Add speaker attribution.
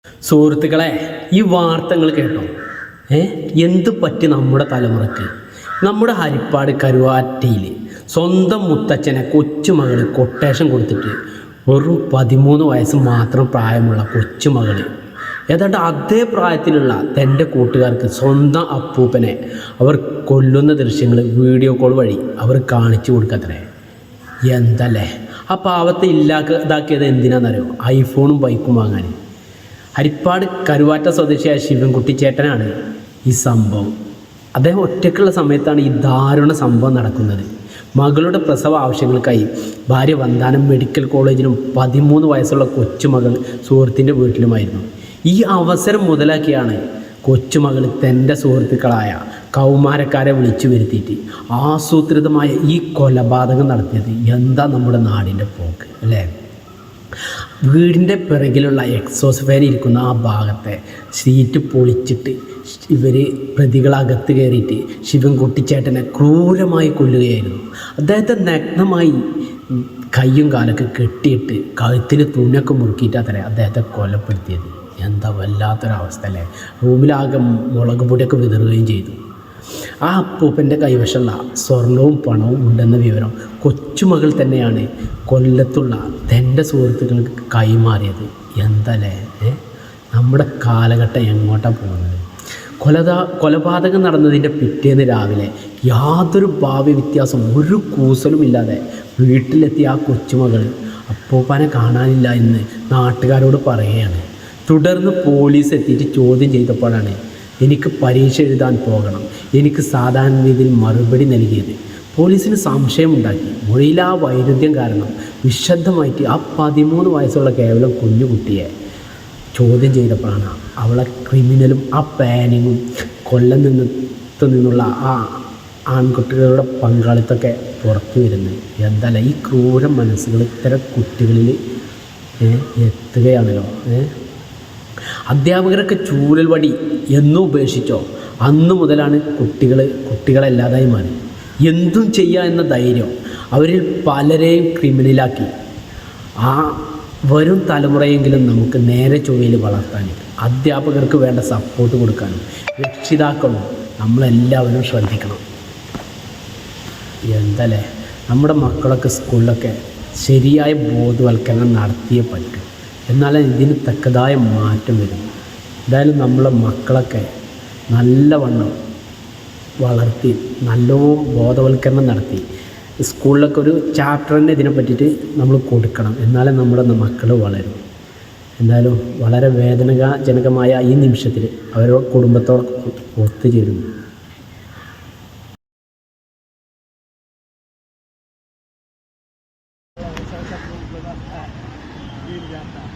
Speaker 1: സുഹൃത്തുക്കളെ, ഈ വാർത്തകൾ കേട്ടോ. ഏ എന്ത് പറ്റി നമ്മുടെ തലമുറക്ക്? നമ്മുടെ ഹരിപ്പാട് കരുവാറ്റയിൽ സ്വന്തം മുത്തച്ഛനെ കൊച്ചുമകൾ കൊട്ടേഷൻ കൊടുത്തിട്ട് വെറും 13 വയസ്സ് മാത്രം പ്രായമുള്ള കൊച്ചുമകൾ ഏതാണ്ട് അതേ പ്രായത്തിലുള്ള തൻ്റെ കൂട്ടുകാർക്ക് സ്വന്തം അപ്പൂപ്പനെ അവർ കൊല്ലുന്ന ദൃശ്യങ്ങൾ വീഡിയോ കോൾ വഴി അവർ കാണിച്ചു കൊടുക്കത്രേ. എന്തല്ലേ ആ പാവത്തെ ഇതാക്കിയത് എന്തിനാണെന്നറിയോ? ഐഫോണും ബൈക്കും വാങ്ങാൻ. ഹരിപ്പാട് കരുവാറ്റ സ്വദേശിയായ ശിവൻകുട്ടി ചേട്ടനാണ് ഈ സംഭവം. അദ്ദേഹം ഒറ്റയ്ക്കുള്ള സമയത്താണ് ഈ ദാരുണ സംഭവം നടക്കുന്നത്. മകളുടെ പ്രസവ ആവശ്യങ്ങൾക്കായി ഭാര്യ വന്താനം മെഡിക്കൽ കോളേജിലും 13 വയസ്സുള്ള കൊച്ചുമകൾ സുഹൃത്തിൻ്റെ വീട്ടിലുമായിരുന്നു. ഈ അവസരം മുതലാക്കിയാണ് കൊച്ചുമകൾ തൻ്റെ സുഹൃത്തുക്കളായ കൗമാരക്കാരെ വിളിച്ചു വരുത്തിയിട്ട് ആസൂത്രിതമായ ഈ കൊലപാതകം നടത്തിയത്. എന്താ നമ്മുടെ നാടിൻ്റെ പോക്ക് അല്ലേ? വീടിൻ്റെ പിറകിലുള്ള എക്സോസ് ഫാൻ ഇരിക്കുന്ന ആ ഭാഗത്തെ സീറ്റ് പൊളിച്ചിട്ട് ഇവർ പ്രതികളകത്ത് കയറിയിട്ട് ശിവൻകുട്ടിച്ചേട്ടനെ ക്രൂരമായി കൊല്ലുകയായിരുന്നു. അദ്ദേഹത്തെ നഗ്നമായി കയ്യും കാലൊക്കെ കെട്ടിയിട്ട് കഴുത്തിൽ തുണിയൊക്കെ മുറുക്കിയിട്ട് അദ്ദേഹത്തെ കൊലപ്പെടുത്തിയത്. എന്താ വല്ലാത്തൊരവസ്ഥ അല്ലേ? റൂമിലാകെ മുളക് പൊടിയൊക്കെ വിതറുകയും ചെയ്തു. ആ അപ്പൂപ്പൻ്റെ കൈവശമുള്ള സ്വർണവും പണവും ഉണ്ടെന്ന വിവരം കൊച്ചുമകൾ തന്നെയാണ് കൊല്ലത്തുള്ള തൻ്റെ സുഹൃത്തുക്കൾക്ക് കൈമാറിയത്. എന്തല്ലേ നമ്മുടെ കാലഘട്ടം എങ്ങോട്ടാണ് പോകുന്നത്? കൊലപാതകം നടന്നതിൻ്റെ പിറ്റേന്ന് രാവിലെ യാതൊരു ഭാവി വ്യത്യാസം ഒരു കൂസലുമില്ലാതെ വീട്ടിലെത്തിയ ആ കൊച്ചുമകൾ അപ്പൂപ്പനെ കാണാനില്ല എന്ന് നാട്ടുകാരോട് പറയുകയാണ്. തുടർന്ന് പോലീസ് എത്തിയിട്ട് ചോദ്യം ചെയ്തപ്പോഴാണ് എനിക്ക് പരീക്ഷ എഴുതാൻ പോകണം, എനിക്ക് സാധാരണ രീതിയിൽ മറുപടി നൽകിയത്. പോലീസിന് സംശയമുണ്ടാക്കി. മൊഴിയിലെ ആ വൈരുദ്ധ്യം കാരണം വിശദമായിട്ട് ആ 13 വയസ്സുള്ള കേവലം കുഞ്ഞുകുട്ടിയെ ചോദ്യം ചെയ്തപ്പോഴാണ് അവളെ ക്രിമിനലും ആ പാനിങ്ങും നിന്നുള്ള ആ ആൺകുട്ടികളുടെ പങ്കാളിത്തമൊക്കെ പുറത്തു വരുന്നത്. എന്തല്ല ഈ ക്രൂര മനസ്സുകൾ ഇത്തരം കുട്ടികളിൽ എത്തുകയാണല്ലോ. അധ്യാപകരൊക്കെ ചൂരൽ വടി എന്നും ഉപേക്ഷിച്ചോ അന്നു മുതലാണ് കുട്ടികളല്ലാതായി മാറി. എന്തും ചെയ്യുക എന്ന ധൈര്യം അവരിൽ പലരെയും ക്രിമിനലാക്കി. ആ വരും തലമുറയെങ്കിലും നമുക്ക് നേരെ ചൊവ്വയിൽ വളർത്താനും അധ്യാപകർക്ക് വേണ്ട സപ്പോർട്ട് കൊടുക്കാനും രക്ഷിതാക്കളും നമ്മളെല്ലാവരും ശ്രദ്ധിക്കണം. എന്തല്ലേ നമ്മുടെ മക്കളൊക്കെ സ്കൂളിലൊക്കെ ശരിയായ ബോധവൽക്കരണം നടത്തിയേ പറ്റും. എന്നാലേ ഇതിന് തക്കതായ മാറ്റം വരും. എന്തായാലും നമ്മളെ മക്കളൊക്കെ നല്ലവണ്ണം വളർത്തി നല്ലോണം ബോധവൽക്കരണം നടത്തി സ്കൂളിലൊക്കെ ഒരു ചാപ്റ്റർ തന്നെ ഇതിനെ പറ്റിയിട്ട് നമ്മൾ കൊടുക്കണം. എന്നാലേ നമ്മുടെ മക്കൾ വളരും. എന്തായാലും വളരെ വേദനാജനകമായ ഈ നിമിഷത്തിൽ അവരുടെ കുടുംബത്തോടെ ഒത്തുചേരുന്നു.
Speaker 2: salah satu bil jatah.